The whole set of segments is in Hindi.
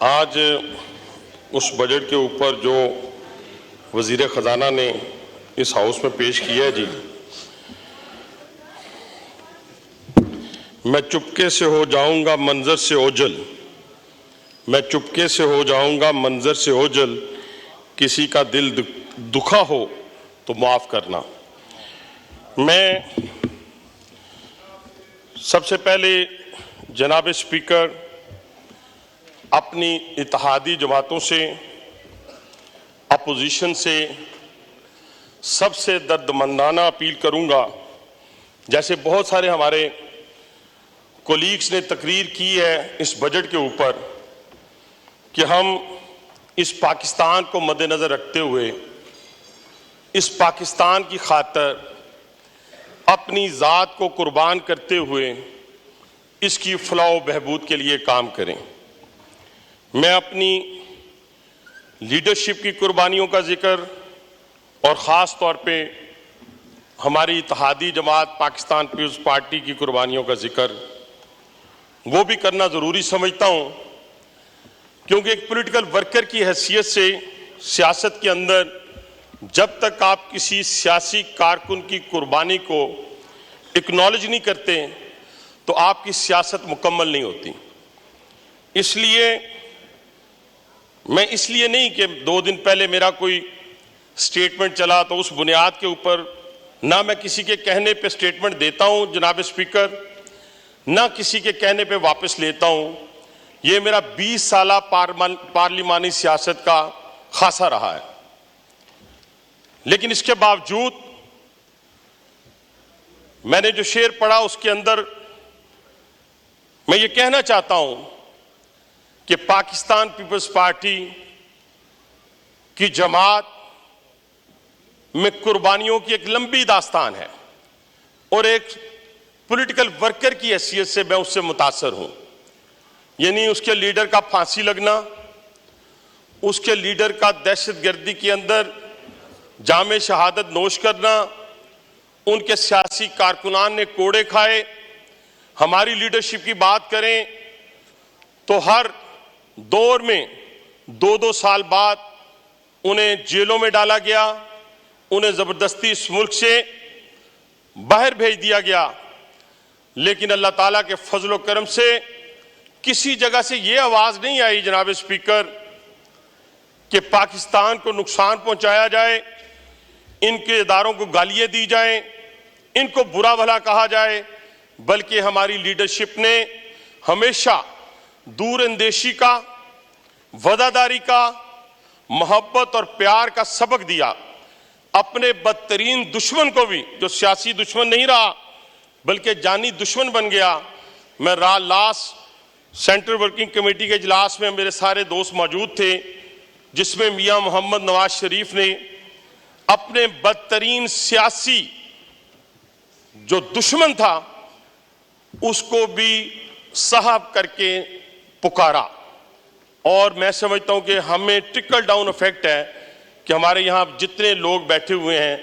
आज उस बजट के ऊपर जो वज़ीर ख़जाना ने इस हाउस में पेश किया है जी, मैं चुपके से हो जाऊंगा मंजर से ओझल, मैं चुपके से हो जाऊंगा मंजर से ओझल, किसी का दिल दुखा हो तो माफ़ करना। मैं सबसे पहले जनाब स्पीकर अपनी इत्तेहादी जमातों से, अपोजिशन से सबसे दर्दमंदाना अपील करूंगा। जैसे बहुत सारे हमारे कोलीग्स ने तकरीर की है इस बजट के ऊपर कि हम इस पाकिस्तान को मद्देनज़र रखते हुए, इस पाकिस्तान की खातिर अपनी ज़ात को कुर्बान करते हुए इसकी फलाह व बहबूद के लिए काम करें। मैं अपनी लीडरशिप की कुर्बानियों का जिक्र और ख़ास तौर पे हमारी इत्तेहादी जमात पाकिस्तान पीपल्स पार्टी की कुर्बानियों का जिक्र वो भी करना ज़रूरी समझता हूँ, क्योंकि एक पॉलिटिकल वर्कर की हैसियत से सियासत के अंदर जब तक आप किसी सियासी कारकुन की कुर्बानी को एक्नॉलेज नहीं करते तो आपकी सियासत मुकम्मल नहीं होती। इसलिए मैं इसलिए नहीं कि 2 दिन पहले मेरा कोई स्टेटमेंट चला तो उस बुनियाद के ऊपर ना मैं किसी के कहने पे स्टेटमेंट देता हूं जनाब स्पीकर, ना किसी के कहने पे वापस लेता हूं। ये मेरा 20 साला पार्लिमानी सियासत का खासा रहा है, लेकिन इसके बावजूद मैंने जो शेर पढ़ा उसके अंदर मैं ये कहना चाहता हूं कि पाकिस्तान पीपल्स पार्टी की जमात में कुर्बानियों की एक लंबी दास्तान है और एक पॉलिटिकल वर्कर की हैसियत से मैं उससे मुतासर हूं। यानी उसके लीडर का फांसी लगना, उसके लीडर का दहशतगर्दी के अंदर जामे शहादत नोश करना, उनके सियासी कारकुनान ने कोड़े खाए। हमारी लीडरशिप की बात करें तो हर दौर में 2-2 साल बाद उन्हें जेलों में डाला गया, उन्हें ज़बरदस्ती इस मुल्क से बाहर भेज दिया गया। लेकिन अल्लाह ताला के फजल व करम से किसी जगह से ये आवाज़ नहीं आई जनाब स्पीकर कि पाकिस्तान को नुकसान पहुंचाया जाए, इनके इदारों को गालियाँ दी जाएं, इनको बुरा भला कहा जाए, बल्कि हमारी लीडरशिप ने हमेशा दूरअंदेशी का, वफादारी का, मोहब्बत और प्यार का सबक दिया। अपने बदतरीन दुश्मन को भी, जो सियासी दुश्मन नहीं रहा बल्कि जानी दुश्मन बन गया। मैं लास्ट सेंट्रल वर्किंग कमेटी के इजलास में मेरे सारे दोस्त मौजूद थे, जिसमें मियां मोहम्मद नवाज शरीफ ने अपने बदतरीन सियासी जो दुश्मन था उसको भी साहब करके पुकारा। और मैं समझता हूं कि हमें ट्रिकल डाउन इफेक्ट है कि हमारे यहां जितने लोग बैठे हुए हैं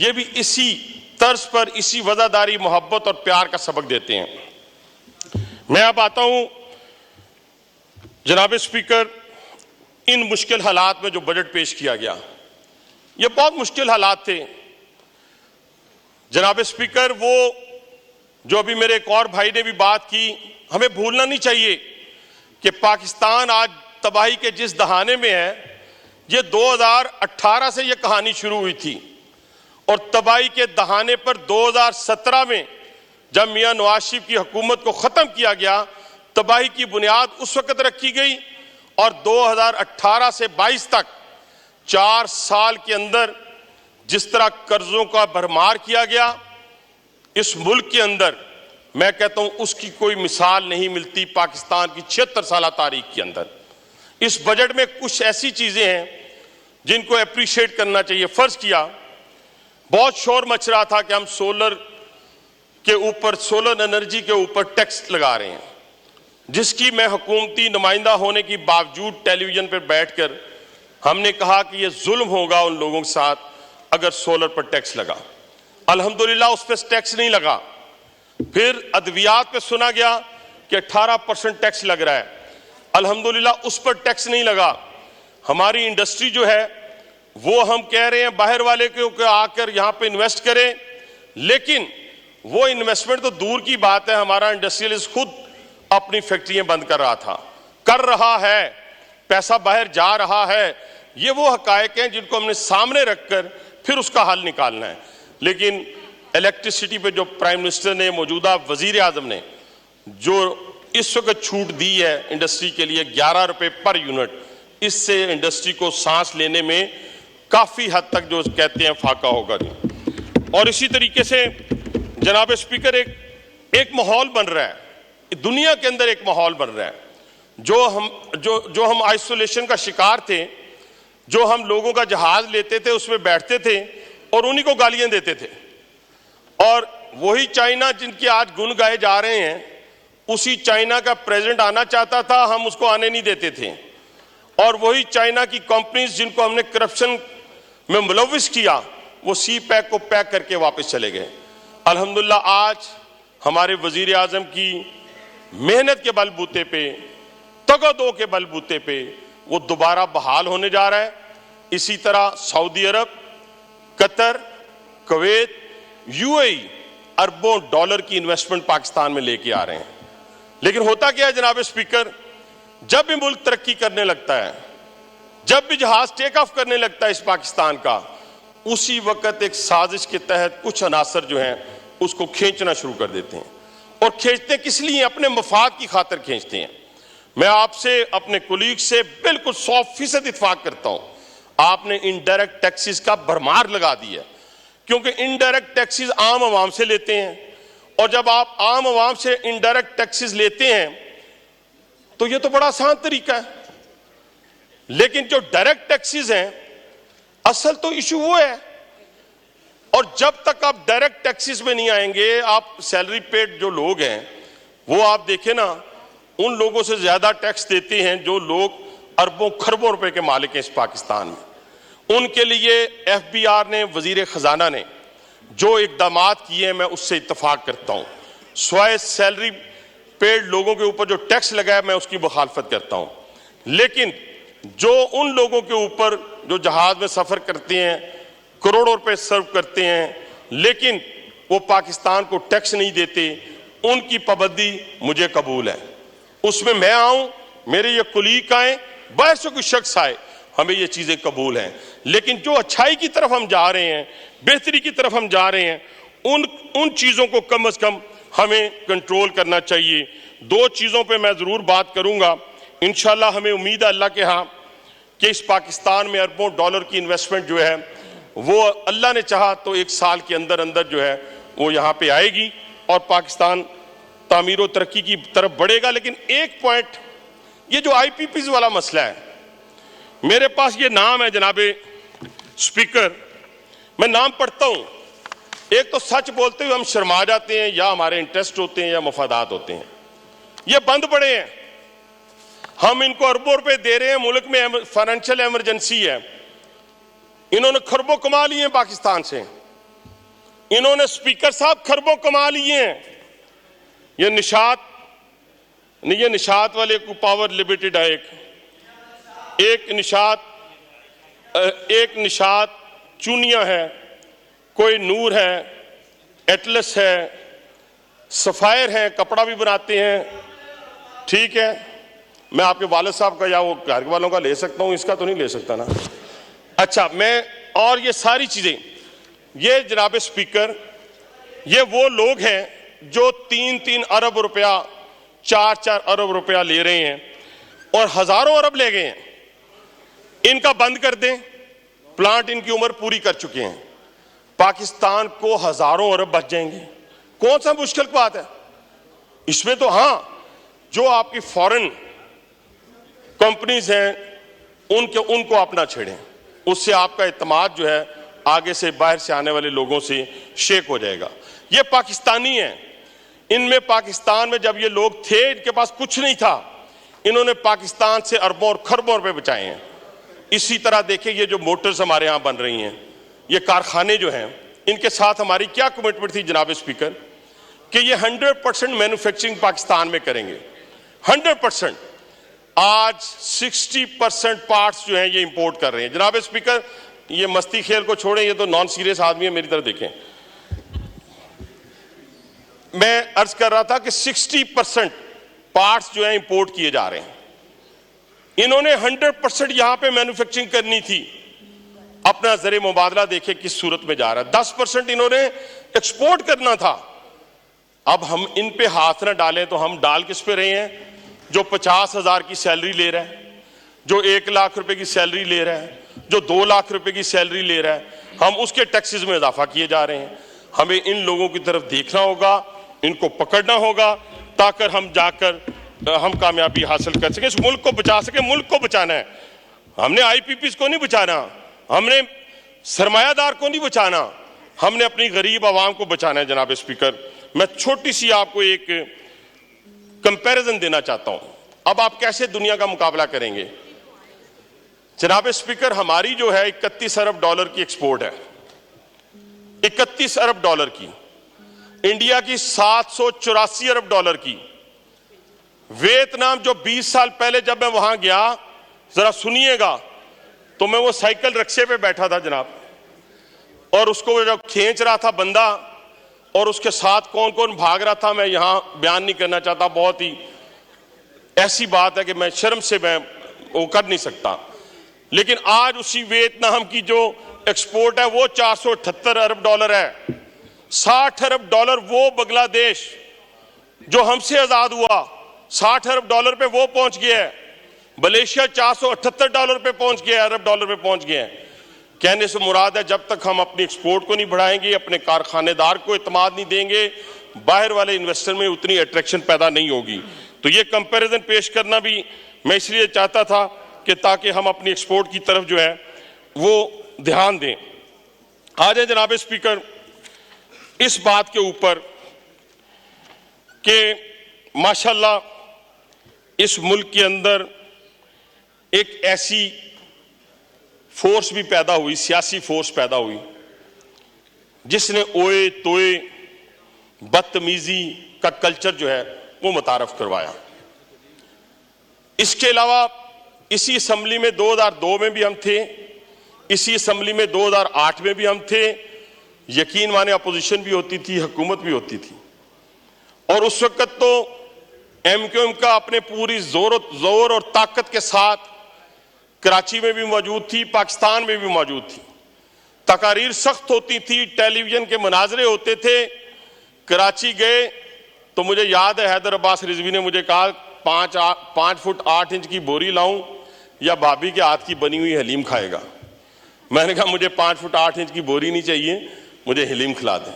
ये भी इसी तर्ज पर, इसी वफादारी, मोहब्बत और प्यार का सबक देते हैं। मैं अब आता हूं जनाब स्पीकर इन मुश्किल हालात में जो बजट पेश किया गया, ये बहुत मुश्किल हालात थे जनाब स्पीकर। वो जो अभी मेरे एक और भाई ने भी बात की, हमें भूलना नहीं चाहिए कि पाकिस्तान आज तबाही के जिस दहाने में है, ये 2018 से ये कहानी शुरू हुई थी और तबाही के दहाने पर 2017 में जब मियां नवाज शरीफ की हुकूमत को ख़त्म किया गया, तबाही की बुनियाद उस वक़्त रखी गई और 2018 से 22 तक 4 साल के अंदर जिस तरह कर्जों का भरमार किया गया इस मुल्क के अंदर, मैं कहता हूं उसकी कोई मिसाल नहीं मिलती पाकिस्तान की 76 साल तारीख के अंदर। इस बजट में कुछ ऐसी चीज़ें हैं जिनको अप्रिशिएट करना चाहिए। फ़र्ज़ किया, बहुत शोर मच रहा था कि हम सोलर के ऊपर, सोलर एनर्जी के ऊपर टैक्स लगा रहे हैं, जिसकी मैं हुकूमती नुमाइंदा होने के बावजूद टेलीविज़न पर बैठकर हमने कहा कि ये जुल्म होगा उन लोगों के साथ अगर सोलर पर टैक्स लगा। अल्हम्दुलिल्लाह उस पर टैक्स नहीं लगा। फिर अद्वियात पे सुना गया कि 18% टैक्स लग रहा है। अल्हम्दुलिल्लाह उस पर टैक्स नहीं लगा। हमारी इंडस्ट्री जो है वो हम कह रहे हैं बाहर वाले के आकर यहाँ पे इन्वेस्ट करें, लेकिन वो इन्वेस्टमेंट तो दूर की बात है। हमारा इंडस्ट्रियलिस्ट खुद अपनी फैक्ट्रियां बंद कर रहा है, पैसा बाहर जा रहा है। ये वो हकायक हैं जिनको हमने सामने रखकर फिर उसका हल निकालना है। लेकिन इलेक्ट्रिसिटी पे जो प्राइम मिनिस्टर ने, मौजूदा वजीर आजम ने जो इस वक्त छूट दी है इंडस्ट्री के लिए 11 रुपए पर यूनिट, इससे इंडस्ट्री को सांस लेने में काफी हद तक जो कहते हैं फाका होगा जी। और इसी तरीके से जनाब स्पीकर एक माहौल बन रहा है, दुनिया के अंदर एक माहौल बन रहा है। जो हम आइसोलेशन का शिकार थे, जो हम लोगों का जहाज लेते थे उसमें बैठते थे और उन्हीं को गालियां देते थे, और वही चाइना जिनके आज गुण गाए जा रहे हैं, उसी चाइना का प्रेसिडेंट आना चाहता था, हम उसको आने नहीं देते थे। और वही चाइना की कंपनीज जिनको हमने करप्शन में मुलविस किया, वो सी पैक को पैक करके वापस चले गए। अल्हम्दुलिल्लाह आज हमारे वजीर आजम की मेहनत के बलबूते पे, तगदो के बलबूते पे वो दोबारा बहाल होने जा रहा है। इसी तरह सऊदी अरब, कतर, कुवैत, यूएई अरबों डॉलर की इन्वेस्टमेंट पाकिस्तान में लेके आ रहे हैं। लेकिन होता क्या है जनाब स्पीकर, जब भी मुल्क तरक्की करने लगता है, जब भी जहाज टेक ऑफ करने लगता है इस पाकिस्तान का, उसी वक्त एक साजिश के तहत कुछ अनासर जो हैं उसको खींचना शुरू कर देते हैं। और खींचते किस लिए? अपने मफाद की खातिर खींचते हैं। मैं आपसे, अपने कुलीग से बिल्कुल 100% इत्तेफाक करता हूं। आपने इनडायरेक्ट टैक्सेस का भरमार लगा दिया, क्योंकि इनडायरेक्ट टैक्सेस आम आवाम से लेते हैं, और जब आप आम आवाम से इनडायरेक्ट टैक्सेस लेते हैं तो ये तो बड़ा आसान तरीका है। लेकिन जो डायरेक्ट टैक्सेस हैं, असल तो इशू वो है। और जब तक आप डायरेक्ट टैक्सेस में नहीं आएंगे, आप सैलरी पेड जो लोग हैं वो आप देखें ना, उन लोगों से ज्यादा टैक्स देते हैं जो लोग अरबों खरबों रुपए के मालिक हैं इस पाकिस्तान में। उनके लिए एफबीआर ने, वजीर खजाना ने जो इकदामात किए हैं, मैं उससे इत्तफाक करता हूं। स्वाय सैलरी पेड लोगों के ऊपर जो टैक्स लगाया, मैं उसकी मुखालफत करता हूं। लेकिन जो उन लोगों के ऊपर जो जहाज में सफर करते हैं, करोड़ों रुपए सर्व करते हैं, लेकिन वो पाकिस्तान को टैक्स नहीं देते, उनकी पाबंदी मुझे कबूल है। उसमें मैं आऊं, मेरे ये कुलीग आए, बाहर से कोई शख्स आए, हमें ये चीजें कबूल हैं। लेकिन जो अच्छाई की तरफ हम जा रहे हैं, बेहतरी की तरफ हम जा रहे हैं, उन चीजों को कम से कम हमें कंट्रोल करना चाहिए। दो चीजों पे मैं जरूर बात करूंगा। इंशाल्लाह हमें उम्मीद है अल्लाह के यहाँ कि इस पाकिस्तान में अरबों डॉलर की इन्वेस्टमेंट जो है वो अल्लाह ने चाहा तो 1 साल के अंदर अंदर जो है वो यहाँ पे आएगी और पाकिस्तान तामीर और तरक्की की तरफ बढ़ेगा। लेकिन एक पॉइंट, ये जो IPPs वाला मसला है, मेरे पास ये नाम है जनाबे स्पीकर, मैं नाम पढ़ता हूं। एक तो सच बोलते हुए हम शर्मा जाते हैं, या हमारे इंटरेस्ट होते हैं या मफादात होते हैं। ये बंद पड़े हैं, हम इनको अरबों रुपए दे रहे हैं, मुल्क में फाइनेंशियल इमरजेंसी है, इन्होंने खरबों कमा लिए हैं पाकिस्तान से, इन्होंने स्पीकर साहब खरबों कमा लिए हैं। ये निशात नहीं, ये निशात वाले को पावर लिमिटेड है, एक निशात चूनिया है, कोई नूर है, एटलस है, सफायर है, कपड़ा भी बनाते हैं। ठीक है, मैं आपके वालिद साहब का या वो घर वालों का ले सकता हूं, इसका तो नहीं ले सकता ना। अच्छा, मैं और ये सारी चीजें, ये जनाब स्पीकर, ये वो लोग हैं जो 3-3 अरब रुपया, 4-4 अरब रुपया ले रहे हैं और हजारों अरब ले गए हैं। इनका बंद कर दें, प्लांट इनकी उम्र पूरी कर चुके हैं, पाकिस्तान को हजारों अरब बच जाएंगे। कौन सा मुश्किल बात है इसमें? तो हां, जो आपकी फॉरेन कंपनीज हैं उनको अपना छेड़ें, उससे आपका इत्मीनान जो है आगे से बाहर से आने वाले लोगों से शेक हो जाएगा। ये पाकिस्तानी हैं, इनमें पाकिस्तान में जब ये लोग थे इनके पास कुछ नहीं था, इन्होंने पाकिस्तान से अरबों और खरबों रुपए बचाए हैं। इसी तरह देखिए, ये जो मोटर्स हमारे यहां बन रही हैं, ये कारखाने जो हैं, इनके साथ हमारी क्या कमिटमेंट थी जनाब स्पीकर कि ये 100% मैन्युफैक्चरिंग पाकिस्तान में करेंगे। 100%। आज 60% पार्ट्स जो हैं ये इंपोर्ट कर रहे हैं। जनाब स्पीकर, ये मस्ती खेल को छोड़ें, ये तो नॉन सीरियस आदमी है, मेरी तरफ देखें। मैं अर्ज कर रहा था कि 60% पार्ट्स जो है इंपोर्ट किए जा रहे हैं। इन्होंने 100% यहां पे मैन्युफैक्चरिंग करनी थी। अपना जरे मुबादला देखे किस सूरत में जा रहा है। 10% इन्होंने एक्सपोर्ट करना था। अब हम इन पे हाथ ना डालें तो हम डाल किस पे रहे हैं? जो 50,000 की सैलरी ले रहा है, जो 1 लाख रुपए की सैलरी ले रहा है, जो 2 लाख रुपए की सैलरी ले रहा है, हम उसके टैक्सेस में इजाफा किए जा रहे हैं। हमें इन लोगों की तरफ देखना होगा, इनको पकड़ना होगा, ताकि हम जाकर हम कामयाबी हासिल कर सके, इस मुल्क को बचा सके। मुल्क को बचाना है, हमने IPPs को नहीं बचाना, हमने सरमायादार को नहीं बचाना, हमने अपनी गरीब आवाम को बचाना है। जनाब स्पीकर, मैं छोटी सी आपको एक कंपैरिजन देना चाहता हूं। अब आप कैसे दुनिया का मुकाबला करेंगे? जनाब स्पीकर, हमारी जो है 31 अरब डॉलर की एक्सपोर्ट है, 31 अरब डॉलर की। इंडिया की 784 अरब डॉलर की। वियतनाम, जो 20 साल पहले जब मैं वहां गया, जरा सुनिएगा, तो मैं वो साइकिल रिक्शे पे बैठा था जनाब, और उसको जब खींच रहा था बंदा, और उसके साथ कौन कौन भाग रहा था, मैं यहां बयान नहीं करना चाहता। बहुत ही ऐसी बात है कि मैं शर्म से मैं वो कर नहीं सकता। लेकिन आज उसी वियतनाम की जो एक्सपोर्ट है वो 478 अरब डॉलर है। 60 अरब डॉलर वो बांग्लादेश जो हमसे आजाद हुआ, 60 अरब डॉलर पे वो पहुंच गया है। मलेशिया 478 डॉलर पे पहुंच गया है, अरब डॉलर पे पहुंच गया है। कहने से मुराद है, जब तक हम अपनी एक्सपोर्ट को नहीं बढ़ाएंगे, अपने कारखानेदार को इत्मीनान नहीं देंगे, बाहर वाले इन्वेस्टर में उतनी अट्रैक्शन पैदा नहीं होगी। तो ये कंपैरिजन पेश करना भी मैं इसलिए चाहता था कि ताकि हम अपनी एक्सपोर्ट की तरफ जो है वो ध्यान दें। आ जाए जनाब स्पीकर इस बात के ऊपर कि माशाल्लाह इस मुल्क के अंदर एक ऐसी फोर्स भी पैदा हुई, सियासी फोर्स पैदा हुई, जिसने ओए तोए बदतमीजी का कल्चर जो है वो मुतारफ करवाया। इसके अलावा इसी असम्बली में 2002 में भी हम थे, इसी असम्बली में 2008 में भी हम थे। यकीन माने अपोजिशन भी होती थी, हुकूमत भी होती थी, और उस वक्त तो MQM का अपने पूरी जोर और ताकत के साथ कराची में भी मौजूद थी, पाकिस्तान में भी मौजूद थी। तकारीर सख्त होती थी, टेलीविजन के मुनाजरे होते थे। कराची गए तो मुझे याद है हैदर अब्बास रिजवी ने मुझे कहा 5 फुट 8 इंच की बोरी लाऊं या भाभी के हाथ की बनी हुई हलीम खाएगा। मैंने कहा मुझे 5 फुट 8 इंच की बोरी नहीं चाहिए, मुझे हलीम खिला दें।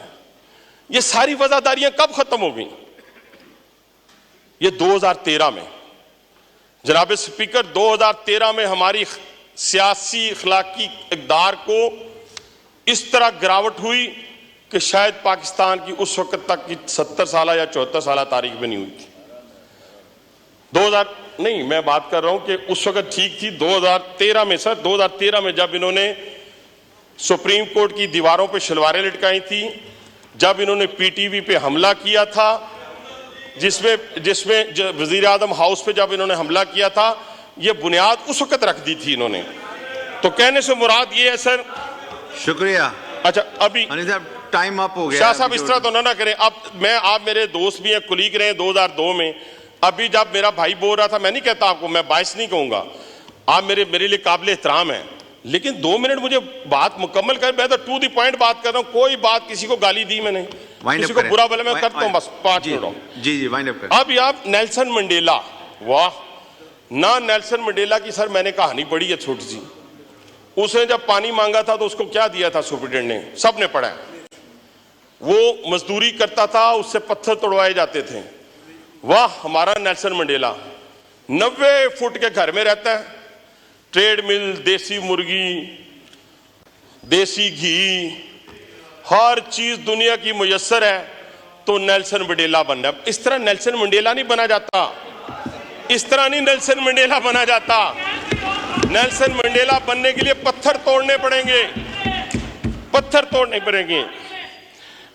ये सारी वजादारियां कब खत्म हो गई? ये 2013 में। जनाब स्पीकर, 2013 में हमारी सियासी अखलाकी इक़दार को इस तरह गिरावट हुई कि शायद पाकिस्तान की उस वक्त तक की 70 साल या 74 साल तारीख में नहीं हुई थी। 2000 नहीं, मैं बात कर रहा हूं कि उस वक्त ठीक थी। 2013 में सर, 2013 में जब इन्होंने सुप्रीम कोर्ट की दीवारों पे शलवारें लटकाई थी, जब इन्होंने PTV पे हमला किया था, जिसमें वजीर आजम हाउस पे जब इन्होंने हमला किया था, ये बुनियाद उस वक्त रख दी थी इन्होंने। तो कहने से मुराद ये है सर। शुक्रिया। अच्छा, अभी टाइम अप हो गया। शाह साहब इस तरह तो ना करें। अब मैं, आप मेरे दोस्त भी हैं, कुलीग रहे 2002 में। अभी जब मेरा भाई बोल रहा था, मैं नहीं कहता आपको, मैं बाइस नहीं कहूंगा, आप मेरे लिए काबिल एहतराम है, लेकिन 2 मिनट मुझे बात मुकम्मल कर। मैं तो टू द पॉइंट बात कर रहा हूं, कोई बात किसी को गाली दी मैंने, किसी को बुरा भला मैं करता हूं, बस 5 मिनट। जी वाइंड अप करें। अब आप नेल्सन मंडेला, वाह ना, नेल्सन मंडेला की सर मैंने कहानी पढ़ी है छोटी सी। उसने जब पानी मांगा था तो उसको क्या दिया था सुप्रीटेंडेंट ने, सबने पढ़ा है। वो मजदूरी करता था, उससे पत्थर तोड़वाए जाते थे। वाह हमारा नेल्सन मंडेला 90 फुट के घर में रहता है, ट्रेडमिल, देसी मुर्गी, देसी घी, हर चीज दुनिया की मुयस्सर है, तो नेल्सन मंडेला बनना है। इस तरह नेल्सन मंडेला नहीं बना जाता, इस तरह नहीं नेल्सन मंडेला बना जाता। नेल्सन मंडेला बनने के लिए पत्थर तोड़ने पड़ेंगे, पत्थर तोड़ने पड़ेंगे।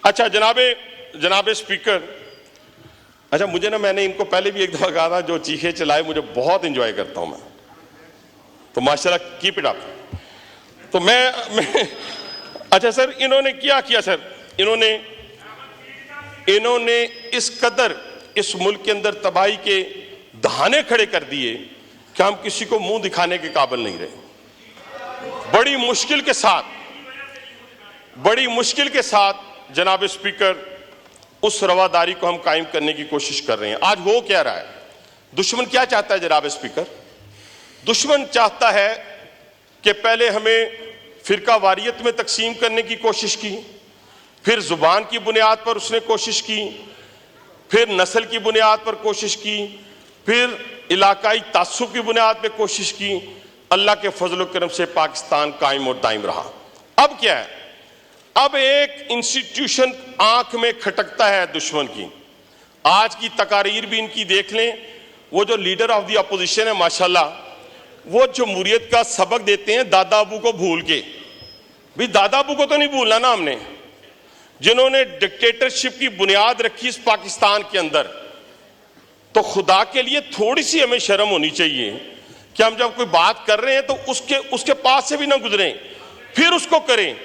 अच्छा जनाबे स्पीकर, अच्छा, मुझे ना, मैंने इनको पहले भी एक दफा कहा था, जो चीखे चलाए मुझे बहुत इंजॉय करता हूं मैं, तो माशाल्लाह कीप इट अप। तो मैं अच्छा सर, इन्होंने क्या किया सर, इन्होंने इस कदर इस मुल्क के अंदर तबाही के दहाने खड़े कर दिए कि हम किसी को मुंह दिखाने के काबिल नहीं रहे। बड़ी मुश्किल के साथ जनाब स्पीकर उस रवादारी को हम कायम करने की कोशिश कर रहे हैं। आज हो क्या रहा है, दुश्मन क्या चाहता है जनाब स्पीकर? दुश्मन चाहता है कि पहले हमें फिरका वारियत में तकसीम करने की कोशिश की, फिर जुबान की बुनियाद पर उसने कोशिश की, फिर नस्ल की बुनियाद पर कोशिश की, फिर इलाकाई तासुब की बुनियाद पर कोशिश की। अल्लाह के फजल करम से पाकिस्तान कायम और दायम रहा। अब क्या है, अब एक इंस्टीट्यूशन आंख में खटकता है दुश्मन की। आज की तकारीर भी इनकी देख लें, वो जो लीडर ऑफ द अपोजिशन है माशाल्लाह, वो जमहूरियत का सबक देते हैं दादा अबू को भूल के। भाई दादा अबू को तो नहीं भूलना ना हमने, जिन्होंने डिक्टेटरशिप की बुनियाद रखी इस पाकिस्तान के अंदर। तो खुदा के लिए थोड़ी सी हमें शर्म होनी चाहिए कि हम जब कोई बात कर रहे हैं तो उसके पास से भी ना गुजरें, फिर उसको करें।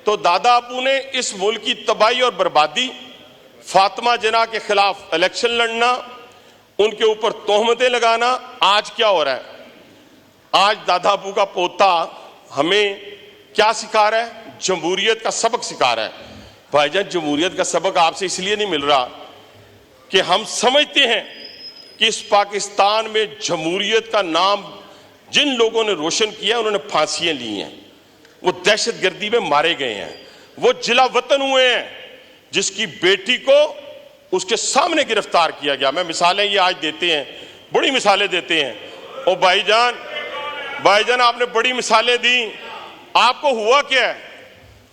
तो दादा अबू ने इस मुल्क की तबाही और बर्बादी, फातिमा जिन्ना के खिलाफ इलेक्शन लड़ना, उनके ऊपर तोहमतें लगाना, आज क्या हो रहा है? आज दादा अबू का पोता हमें क्या सिखा रहा है? जमहूरियत का सबक सिखा रहा है। भाईजान, जमहूरियत का सबक आपसे इसलिए नहीं मिल रहा कि हम समझते हैं कि इस पाकिस्तान में जमहूरियत का नाम जिन लोगों ने रोशन किया उन्होंने फांसियां ली हैं, वो दहशतगर्दी में मारे गए हैं, वो जिला वतन हुए हैं जिसकी बेटी को उसके सामने गिरफ्तार किया गया। मैं मिसालें ये आज देते हैं, बड़ी मिसालें देते हैं। और भाईजान आपने बड़ी मिसालें दी, आपको हुआ क्या है?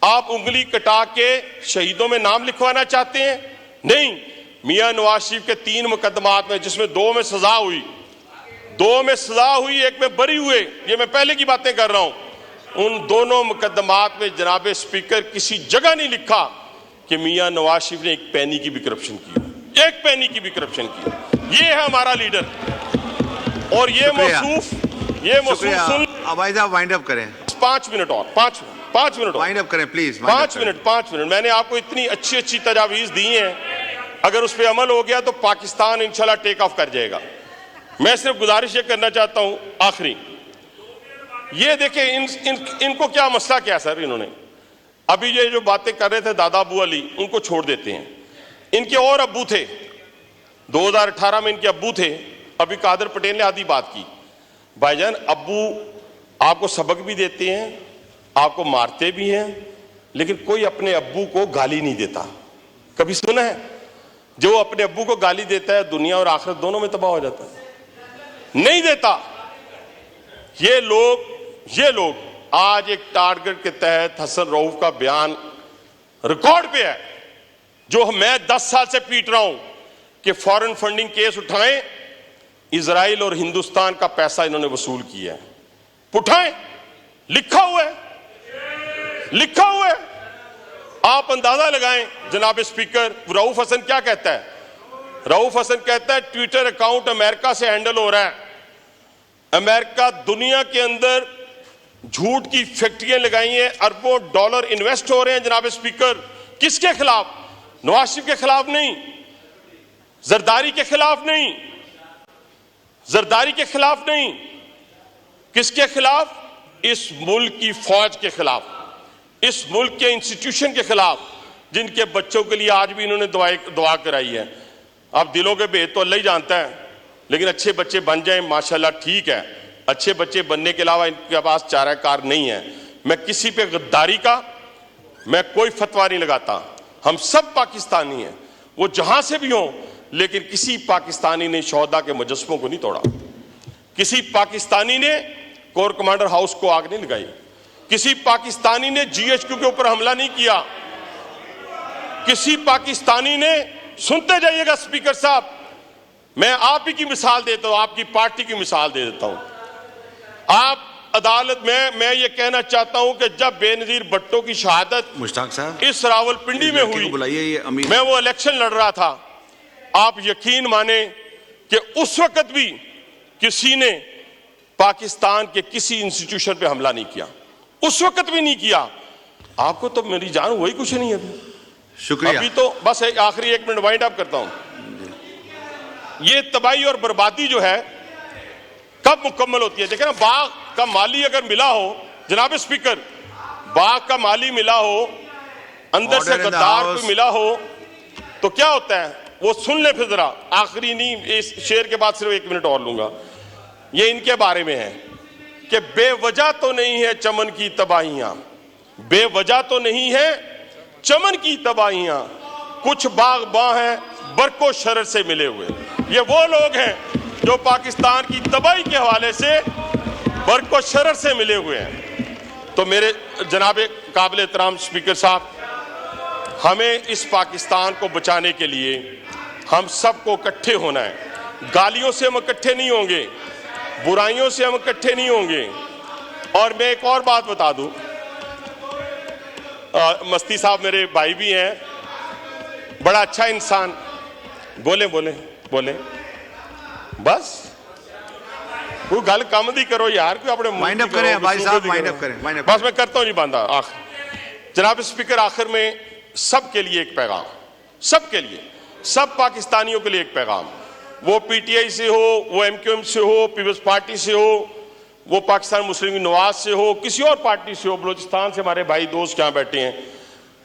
आप उंगली कटा के शहीदों में नाम लिखवाना चाहते हैं? नहीं, मियां नवाज शरीफ के 3 मुकदमात में, जिसमें 2 में सजा हुई, 2 में सजा हुई, 1 में बरी हुए, ये मैं पहले की बातें कर रहा हूं। उन दोनों मुकदमात में जनाब स्पीकर किसी जगह नहीं लिखा कि मियां नवाज शरीफ ने एक पैनी की भी करप्शन की, एक पैनी की भी करप्शन की। ये है हमारा लीडर। और ये मौसूफ सुन, अबाइद साहब वाइंड अप करें। 5 मिनट और, 5 मिनट वाइंड अप करें प्लीज। 5 मिनट। मैंने आपको इतनी अच्छी तजावीज दी हैं, अगर उस पर अमल हो गया तो पाकिस्तान इंशाल्लाह टेक ऑफ कर जाएगा। मैं सिर्फ गुजारिश ये करना चाहता हूं आखिरी, ये देखें इनको क्या मसला क्या है सर। इन्होंने अभी ये जो बातें कर रहे थे दादा अबू अली, उनको छोड़ देते हैं। इनके और अब्बू थे, 2018 में इनके अब्बू थे। अभी कादर पटेल ने आधी बात की। भाईजान, अब्बू आपको सबक भी देते हैं, आपको मारते भी हैं, लेकिन कोई अपने अब्बू को गाली नहीं देता। कभी सुना है? जो अपने अब्बू को गाली देता है दुनिया और आखिरत दोनों में तबाह हो जाता है, नहीं देता। ये लोग आज एक टारगेट के तहत हसन रऊफ का बयान रिकॉर्ड पे है, जो मैं 10 साल से पीट रहा हूं कि फॉरेन फंडिंग केस उठाएं, इजराइल और हिंदुस्तान का पैसा इन्होंने वसूल किया है, उठाएं, लिखा हुआ है। आप अंदाजा लगाएं जनाब स्पीकर, रऊफ हसन क्या कहता है? रऊफ हसन कहता है ट्विटर अकाउंट अमेरिका से हैंडल हो रहा है। अमेरिका दुनिया के अंदर झूठ की फैक्ट्रियां लगाई हैं, अरबों डॉलर इन्वेस्ट हो रहे हैं जनाब स्पीकर। किसके खिलाफ? नवाज शरीफ के खिलाफ नहीं, जरदारी के खिलाफ नहीं, किसके खिलाफ? इस मुल्क की फौज के खिलाफ, इस मुल्क के इंस्टीट्यूशन के खिलाफ, जिनके बच्चों के लिए आज भी इन्होंने दुआ कराई है। अब दिलों के भेद तो अल्लाह ही जानता है, लेकिन अच्छे बच्चे बन जाएं माशाल्लाह, ठीक है। अच्छे बच्चे बनने के अलावा इनके पास चाराकार नहीं है। मैं किसी पे गद्दारी का मैं कोई फतवा नहीं लगाता। हम सब पाकिस्तानी हैं, वो जहां से भी हों, लेकिन किसी पाकिस्तानी ने शोहदा के मुजस्समों को नहीं तोड़ा, किसी पाकिस्तानी ने कोर कमांडर हाउस को आग नहीं लगाई, किसी पाकिस्तानी ने जीएचक्यू के ऊपर हमला नहीं किया, किसी पाकिस्तानी ने, सुनते जाइएगा स्पीकर साहब, मैं आप ही की मिसाल देता हूं, आपकी पार्टी की मिसाल दे देता हूं। आप अदालत में, मैं ये कहना चाहता हूं कि जब बेनजीर भट्टो की शहादत मुश्ताक साहब इस रावलपिंडी में हुई, बुलाइए, ये मैं वो इलेक्शन लड़ रहा था, आप यकीन माने कि उस वक्त भी किसी ने पाकिस्तान के किसी इंस्टीट्यूशन पे हमला नहीं किया, उस वक्त भी नहीं किया। आपको तो मेरी जान वही कुछ नहीं है शुक्रिया। अभी तो बस आखिरी 1 मिनट वाइंड अप करता हूं। ये तबाही और बर्बादी जो है कब मुकम्मल होती है? देखें ना, बाग का माली अगर मिला हो, जनाब स्पीकर, बाग का माली मिला हो, अंदर से गद्दार को मिला हो, तो क्या होता है वो सुन ले फिर जरा। आखिरी नहीं, इस शेर के बाद सिर्फ 1 मिनट और लूंगा। ये इनके बारे में है कि बेवजह तो नहीं है चमन की तबाहियां, बेवजह तो नहीं है चमन की तबाहियां, कुछ बागबां हैं बरको शरर से मिले हुए। ये वो लोग हैं जो पाकिस्तान की तबाही के हवाले से बरको शरर से मिले हुए हैं। तो मेरे जनाब काबिल एहतराम स्पीकर साहब, हमें इस पाकिस्तान को बचाने के लिए हम सबको इकट्ठे होना है। गालियों से हम इकट्ठे नहीं होंगे, बुराइयों से हम इकट्ठे नहीं होंगे। और मैं एक और बात बता दूं, मस्ती साहब मेरे भाई भी हैं, बड़ा अच्छा इंसान। बोले बोले बोले बस कोई गल कम दी करो यार, कोई अपने वाइंड अप करें भाई साहब, वाइंड अप करें। बस मैं करता हूं जी बांधा। जनाब स्पीकर, आखिर में सबके लिए एक पैगाम, सबके लिए, सब पाकिस्तानियों के लिए एक पैगाम, वो पीटीआई से हो, वो एमक्यूएम से हो, पीपल्स पार्टी से हो, वो पाकिस्तान मुस्लिम लीग नवाज से हो, किसी और पार्टी से हो, बलूचिस्तान से हमारे भाई दोस्त यहाँ बैठे हैं,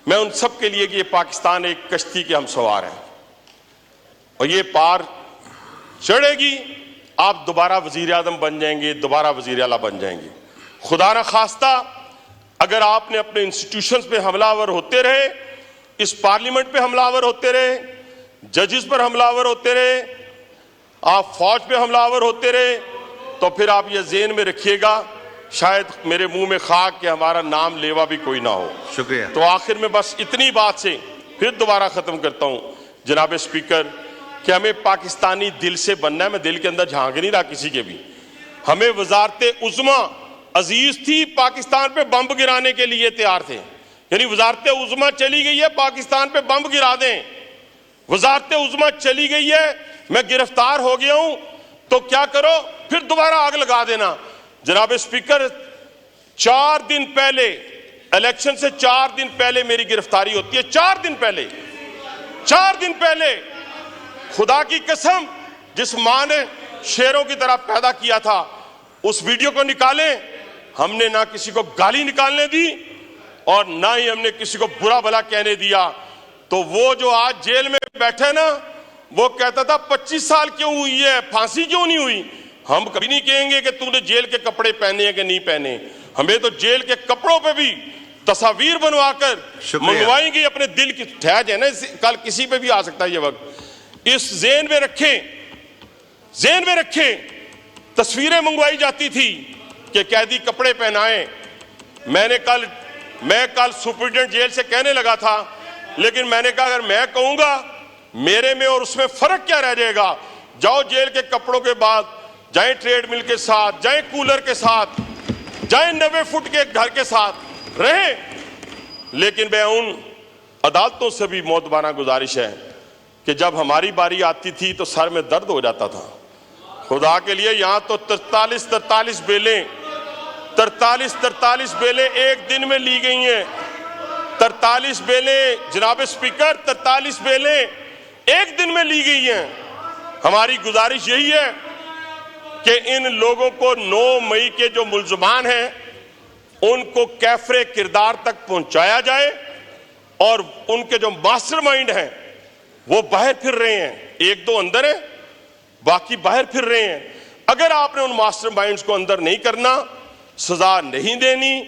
मैं उन सब के लिए कि ये पाकिस्तान एक कश्ती के हम सवार हैं और ये पार चढ़ेगी। आप दोबारा वजीर आजम बन जाएंगे, दोबारा वजीर आला बन जाएंगे। खुदा न खास्ता अगर आपने अपने इंस्टीट्यूशंस पे हमलावर होते रहे, इस पार्लियामेंट पे हमलावर होते रहे, जजेस पर हमलावर होते रहे, आप फौज पे हमलावर होते रहे, तो फिर आप ये ज़हन में रखिएगा शायद मेरे मुंह में खाक कि हमारा नाम लेवा भी कोई ना हो। शुक्रिया। तो आखिर में बस इतनी बात से फिर दोबारा खत्म करता हूं जनाब स्पीकर कि हमें पाकिस्तानी दिल से बनना है। मैं दिल के अंदर झांक नहीं रहा किसी के भी। हमें वजारत उज़्मा अजीज थी, पाकिस्तान पे बम गिराने के लिए तैयार थे, यानी वजारत उज़्मा चली गई है, पाकिस्तान पे बम गिरा दें। वजारत उज़्मा चली गई है, मैं गिरफ्तार हो गया हूं, तो क्या करो, फिर दोबारा आग लगा देना। जनाब स्पीकर, 4 दिन पहले, इलेक्शन से 4 दिन पहले मेरी गिरफ्तारी होती है। 4 दिन पहले, 4 दिन पहले, खुदा की कसम, जिस मां ने शेरों की तरह पैदा किया था, उस वीडियो को निकालें। हमने ना किसी को गाली निकालने दी और ना ही हमने किसी को बुरा भला कहने दिया। तो वो जो आज जेल में बैठे ना, वो कहता था 25 साल क्यों हुई है, फांसी क्यों नहीं हुई। हम कभी नहीं कहेंगे कि तूने जेल के कपड़े पहने हैं कि नहीं पहने। हमें तो जेल के कपड़ों पे भी तस्वीर बनवाकर मंगवाएंगे अपने दिल की। ठहर है ना, कल किसी पे भी आ सकता है ये वक्त। इस जेन में रखें, जेन में रखें। तस्वीरें मंगवाई जाती थी कि कैदी कपड़े पहनाएं। मैं कल सुप्रीडेंट जेल से कहने लगा था, लेकिन मैंने कहा अगर मैं कहूंगा मेरे में और उसमें फर्क क्या रह जाएगा। जाओ जेल के कपड़ों के बाद, जाए ट्रेडमिल के साथ, जाए कूलर के साथ, जाए 90 फुट के घर के साथ रहे। लेकिन मैं उन अदालतों से भी मोतबाना गुजारिश है कि जब हमारी बारी आती थी तो सर में दर्द हो जाता था। खुदा के लिए यहां तो 43 बेलें 43 बेलें एक दिन में ली गई हैं। 43 बेलें जनाब स्पीकर, 43 बेलें एक दिन में ली गई हैं। हमारी गुजारिश यही है कि इन लोगों को 9 मई के जो मुल्ज़मान हैं उनको कैफरे किरदार तक पहुंचाया जाए और उनके जो मास्टरमाइंड हैं वो बाहर फिर रहे हैं। 1-2 अंदर हैं, बाकी बाहर फिर रहे हैं। अगर आपने उन मास्टरमाइंड्स को अंदर नहीं करना, सजा नहीं देनी,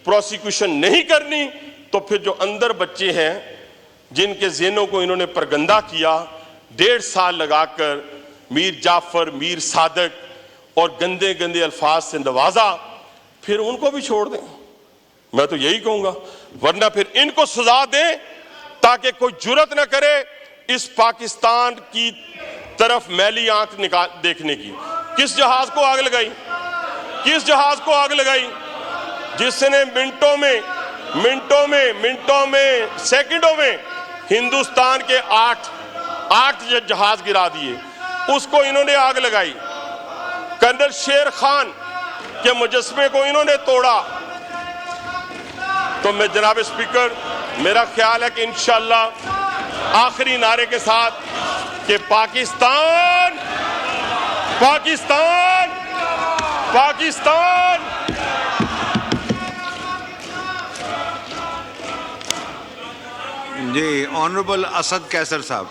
प्रोसिक्यूशन नहीं करनी, तो फिर जो अंदर बच्चे हैं जिनके ज़हनों को इन्होंने परगंदा किया, 1.5 साल लगाकर मीर जाफर, मीर सादक और गंदे गंदे अल्फाज से नवाजा, फिर उनको भी छोड़ दें। मैं तो यही कहूंगा, वरना फिर इनको सजा दें ताकि कोई जुर्रत ना करे इस पाकिस्तान की तरफ मैली आंख देखने की। किस जहाज को आग लगाई, किस जहाज को आग लगाई जिसने मिनटों में, सेकंडों में हिंदुस्तान के 8 जहाज गिरा दिए, उसको इन्होंने आग लगाई। कर्नल शेर खान के मुजस्मे को इन्होंने तोड़ा। तो मैं जनाब स्पीकर, मेरा ख्याल है कि इंशाअल्लाह आखिरी नारे के साथ कि पाकिस्तान पाकिस्तान पाकिस्तान। जी, ऑनरेबल असद कैसर साहब।